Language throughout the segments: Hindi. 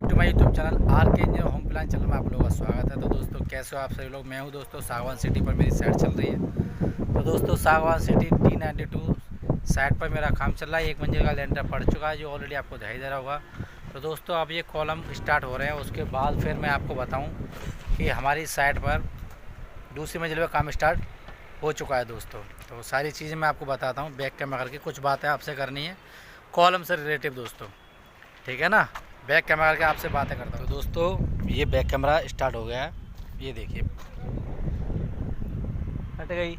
To my YouTube channel R K engineer home plan channel में आप लोगों का स्वागत है। तो दोस्तों कैसे हो आप सभी लोग। मैं हूं दोस्तों सागवान सिटी पर मेरी साइट चल रही है। तो दोस्तों सागवान सिटी T92 साइट पर मेरा काम चल रहा है। 1 मंजिल का लेंटर पड़ चुका है जो ऑलरेडी आपको दिखाई दे रहा होगा। तो दोस्तों अब ये कॉलम स्टार्ट हो रहे हैं, उसके बाद फिर मैं आपको बताऊँ कि हमारी साइट पर दूसरी मंजिल में काम स्टार्ट हो चुका है दोस्तों। तो सारी चीज़ें मैं आपको बताता हूँ बैक कैमरा करके। कुछ बातें आपसे करनी है कॉलम से रिलेटिव दोस्तों, ठीक है ना। बैक कैमरा करके आपसे बातें करता हूँ। तो दोस्तों ये बैक कैमरा स्टार्ट हो गया है, ये देखिए हट गई,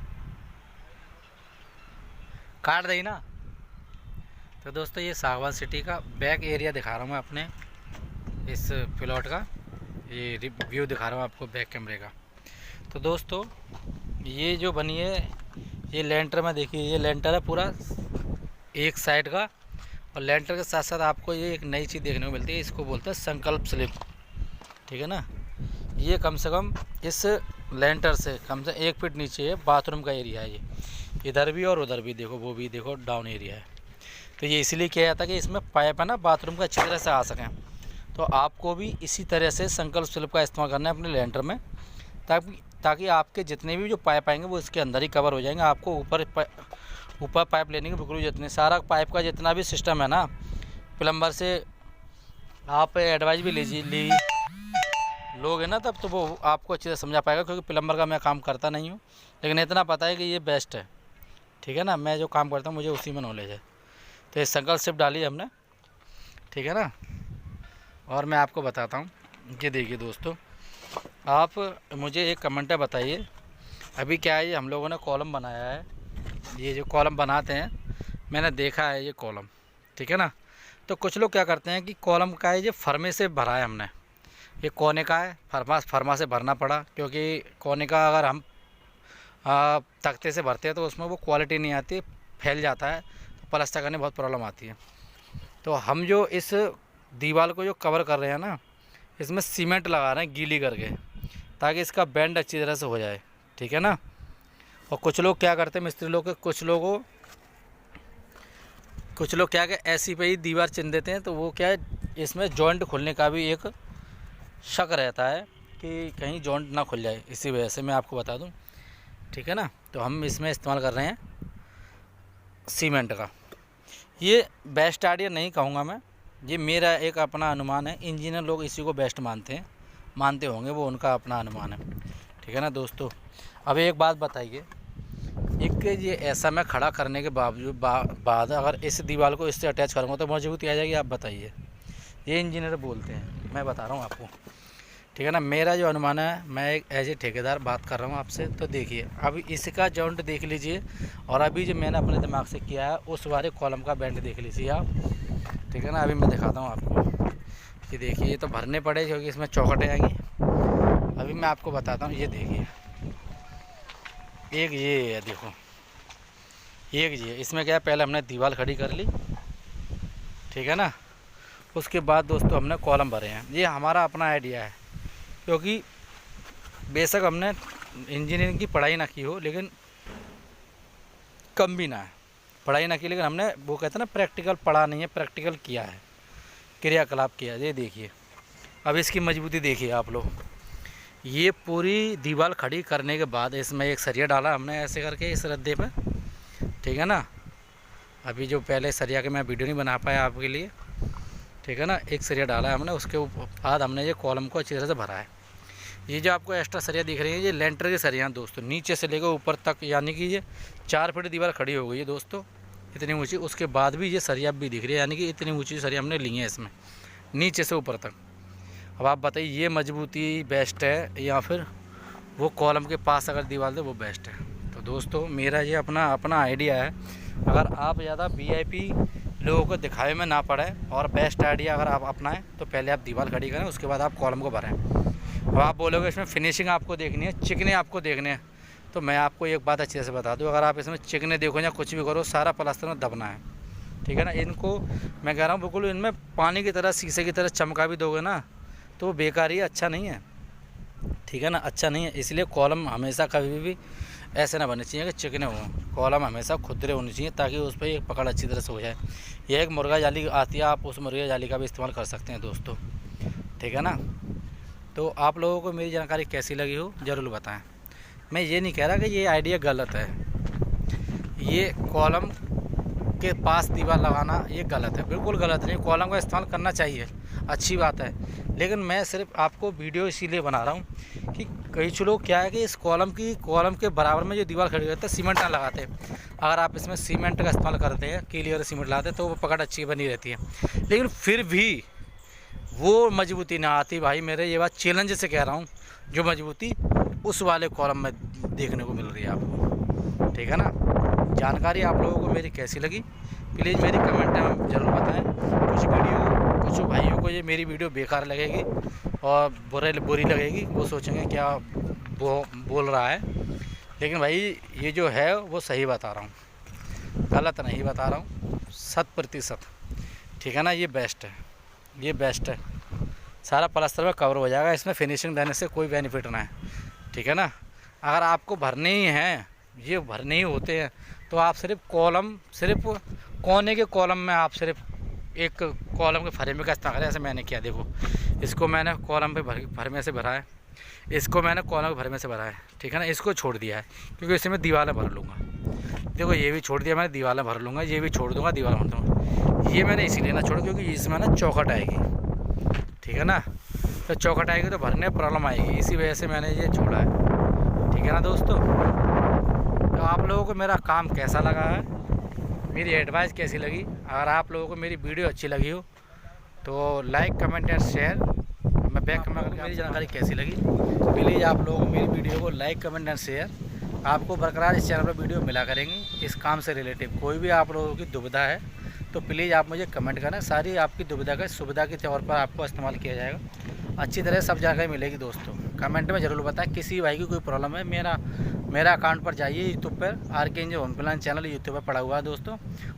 काट दी ना। तो दोस्तों ये सागवान सिटी का बैक एरिया दिखा रहा हूँ मैं अपने इस प्लॉट का, ये व्यू दिखा रहा हूँ आपको बैक कैमरे का। तो दोस्तों ये जो बनी है ये लेंटर में देखिए, ये लेंटर है पूरा एक साइड का, और लेंटर के साथ साथ आपको ये एक नई चीज़ देखने को मिलती है, इसको बोलते हैं संकल्प स्लिप, ठीक है ना। ये कम से कम इस लेंटर से कम से 1 फीट नीचे है, बाथरूम का एरिया है ये, इधर भी और उधर भी देखो, वो भी देखो डाउन एरिया है। तो ये इसलिए किया जाता है कि इसमें पाइप है ना बाथरूम का अच्छी तरह से आ सकें। तो आपको भी इसी तरह से संकल्प स्लिप का इस्तेमाल करना है अपने लेंटर में, ताकि आपके जितने भी जो पाइप आएंगे वो इसके अंदर ही कवर हो जाएंगे। आपको ऊपर पाइप लेने की बिल्कुल जितने सारा पाइप का जितना भी सिस्टम है ना, प्लम्बर से आप एडवाइस भी ली लोगे ना तब तो वो आपको अच्छे से समझा पाएगा, क्योंकि प्लम्बर का मैं काम करता नहीं हूँ, लेकिन इतना पता है कि ये बेस्ट है, ठीक है ना। मैं जो काम करता हूँ मुझे उसी में नॉलेज है। तो ये संकल्प स्लिप डाली हमने, ठीक है ना। और मैं आपको बताता हूँ, ये देखिए दोस्तों, आप मुझे एक कमेंट बताइए। अभी क्या है, ये हम लोगों ने कॉलम बनाया है, ये जो कॉलम बनाते हैं मैंने देखा है ये कॉलम, ठीक है ना। तो कुछ लोग क्या करते हैं कि कॉलम का है ये फर्मे से भरा है हमने, ये कोने का है, फरमा से भरना पड़ा, क्योंकि कोने का अगर हम तख्ते से भरते हैं तो उसमें वो क्वालिटी नहीं आती, फैल जाता है, तो प्लास्टर करने में बहुत प्रॉब्लम आती है। तो हम जो इस दीवार को जो कवर कर रहे हैं ना, इसमें सीमेंट लगा रहे हैं गीली करके, ताकि इसका बैंड अच्छी तरह से हो जाए, ठीक है ना। और कुछ लोग क्या करते हैं मिस्त्री लोग, कुछ लोग क्या ऐसी पे ही दीवार चिन देते हैं, तो वो क्या है इसमें जॉइंट खुलने का भी एक शक रहता है कि कहीं जॉइंट ना खुल जाए, इसी वजह से मैं आपको बता दूं, ठीक है ना। तो हम इसमें इस्तेमाल कर रहे हैं सीमेंट का। ये बेस्ट आइडिया नहीं कहूँगा मैं, ये मेरा एक अपना अनुमान है। इंजीनियर लोग इसी को बेस्ट मानते होंगे, वो उनका अपना अनुमान है, ठीक है ना दोस्तों। अब एक बात बताइए, एक ये ऐसा मैं खड़ा करने के बावजूद बाद अगर इस दीवार को इससे अटैच करूँगा तो मजबूती आ जाएगी, आप बताइए। ये इंजीनियर बोलते हैं, मैं बता रहा हूँ आपको, ठीक है ना। मेरा जो अनुमान है, मैं एक एज ए ठेकेदार बात कर रहा हूँ आपसे। तो देखिए अभी इसका जॉइंट देख लीजिए, और अभी जो मैंने अपने दिमाग से किया है उस वाले कॉलम का बैंड देख लीजिए आप, ठीक है ना। अभी मैं दिखाता हूँ आपको, ये देखिए ये तो भरने पड़े क्योंकि इसमें चौखटें आएंगी। अभी मैं आपको बताता हूँ, ये देखिए एक ये है, देखो एक ये, इसमें क्या है पहले हमने दीवार खड़ी कर ली, ठीक है ना। उसके बाद दोस्तों हमने कॉलम भरे हैं। ये हमारा अपना आइडिया है, क्योंकि बेशक हमने इंजीनियरिंग की पढ़ाई ना की हो, लेकिन कम भी ना है पढ़ाई ना की, लेकिन हमने वो कहते हैं ना प्रैक्टिकल पढ़ा नहीं है, प्रैक्टिकल किया है, क्रियाकलाप किया है। ये देखिए अब इसकी मजबूती देखिए आप लोग। ये पूरी दीवार खड़ी करने के बाद इसमें एक सरिया डाला हमने ऐसे करके इस रद्दे पे, ठीक है ना। अभी जो पहले सरिया के मैं वीडियो नहीं बना पाया आपके लिए, ठीक है ना। एक सरिया डाला है हमने, उसके बाद हमने ये कॉलम को अच्छी तरह से भरा है। ये जो आपको एक्स्ट्रा सरिया दिख रही है ये लेंटर की सरिया हैं दोस्तों, नीचे से लेकर ऊपर तक, यानी कि ये 4 फीट दीवार खड़ी हो गई है दोस्तों, इतनी ऊँची। उसके बाद भी ये सरिया भी दिख रही है, यानी कि इतनी ऊँची सरिया हमने ली है इसमें, नीचे से ऊपर तक। अब आप बताइए ये मजबूती बेस्ट है या फिर वो कॉलम के पास अगर दीवार दे वो बेस्ट है। तो दोस्तों मेरा ये अपना आइडिया है। अगर आप ज़्यादा VIP लोगों को दिखावे में ना पड़े और बेस्ट आइडिया अगर आप अपनाएं, तो पहले आप दीवार खड़ी करें, उसके बाद आप कॉलम को भरें। अब आप बोलोगे इसमें फिनिशिंग आपको देखनी है, चिकने आपको देखने हैं, तो मैं आपको एक बात अच्छे से बता दूँ, अगर आप इसमें चिकने देखो या कुछ भी करो, सारा प्लास्टर में दबना है, ठीक है ना। इनको मैं कह रहा हूँ बिल्कुल इनमें पानी की तरह, शीशे की तरह चमका भी दोगे ना तो वो बेकार ही, अच्छा नहीं है, ठीक है ना, अच्छा नहीं है। इसलिए कॉलम हमेशा कभी भी ऐसे ना बनने चाहिए कि चिकने हों, कॉलम हमेशा खुदरे होनी चाहिए, ताकि उस पर एक पकड़ अच्छी तरह से हो जाए। ये एक मुर्गा जाली आती है, आप उस मुर्गा जाली का भी इस्तेमाल कर सकते हैं दोस्तों। ठीक है ना। तो आप लोगों को मेरी जानकारी कैसी लगी हो ज़रूर बताएं। मैं ये नहीं कह रहा कि ये आइडिया गलत है, ये कॉलम के पास दीवार लगाना ये गलत है, बिल्कुल गलत नहीं। कॉलम का इस्तेमाल करना चाहिए, अच्छी बात है, लेकिन मैं सिर्फ आपको वीडियो इसीलिए बना रहा हूँ कि कई लोग क्या है कि इस कॉलम के बराबर में जो दीवार खड़ी रहती है सीमेंट ना लगाते। अगर आप इसमें सीमेंट का इस्तेमाल करते हैं, क्लियर सीमेंट लगाते हैं, तो वो पकड़ अच्छी बनी रहती है, लेकिन फिर भी वो मजबूती ना आती भाई। मेरे ये बात चैलेंज से कह रहा हूँ, जो मजबूती उस वाले कॉलम में देखने को मिल रही है आपको, ठीक है ना। जानकारी आप लोगों को मेरी कैसी लगी प्लीज़ मेरी कमेंट में ज़रूर बताएं। कुछ भाइयों को ये मेरी वीडियो बेकार लगेगी और बुरी लगेगी, वो सोचेंगे क्या वो बोल रहा है, लेकिन भाई ये जो है वो सही बता रहा हूँ, गलत नहीं बता रहा हूँ, 100%, ठीक है ना। ये बेस्ट है, ये बेस्ट है, सारा प्लास्टर में कवर हो जाएगा, इसमें फिनिशिंग देने से कोई बेनिफिट ना है, ठीक है ना। अगर आपको भरने ही हैं, ये भरने ही होते हैं, तो आप सिर्फ कोने के कॉलम में आप सिर्फ एक कॉलम के फरेमे का इस्तेमाल करें। ऐसे मैंने किया, देखो इसको मैंने कॉलम पे भरमे से भरा है, इसको मैंने कॉलम के भरमे से भरा है, ठीक है ना। इसको छोड़ दिया है क्योंकि इससे मैं दीवारें भर लूँगा, देखो ये भी छोड़ दिया मैंने, दीवारें भर लूँगा, ये भी छोड़ दूँगा, दीवार भर दूँगा। ये मैंने इसीलिए ना छोड़ा क्योंकि इसमें ना चौखट आएगी, ठीक है ना। तो चौखट आएगी तो भरने में प्रॉब्लम आएगी, इसी वजह से मैंने ये छोड़ा है, ठीक है ना दोस्तों। तो आप लोगों को मेरा काम कैसा लगा है, मेरी एडवाइस कैसी लगी, अगर आप लोगों को मेरी वीडियो अच्छी लगी हो तो लाइक कमेंट एंड शेयर। मैं बैक कमेंट मेरी जानकारी कैसी लगी प्लीज़ आप लोगों को मेरी वीडियो को लाइक कमेंट एंड शेयर। आपको बरकरार इस चैनल पर वीडियो मिला करेंगी इस काम से रिलेटिव। कोई भी आप लोगों की दुविधा है तो प्लीज़ आप मुझे कमेंट करें, सारी आपकी सुविधा के तौर पर आपको इस्तेमाल किया जाएगा, अच्छी तरह सब जानकारी मिलेगी दोस्तों। कमेंट में ज़रूर बताएं, किसी भाई की कोई प्रॉब्लम है मेरा अकाउंट पर जाइए यूट्यूब पर, RK home plan channel YouTube पर पड़ा हुआ है दोस्तों,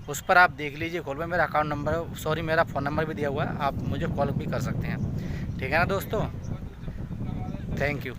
उस पर आप देख लीजिए, खोल में मेरा अकाउंट नंबर मेरा फ़ोन नंबर भी दिया हुआ है, आप मुझे कॉल भी कर सकते हैं, ठीक है ना दोस्तों। Thank you.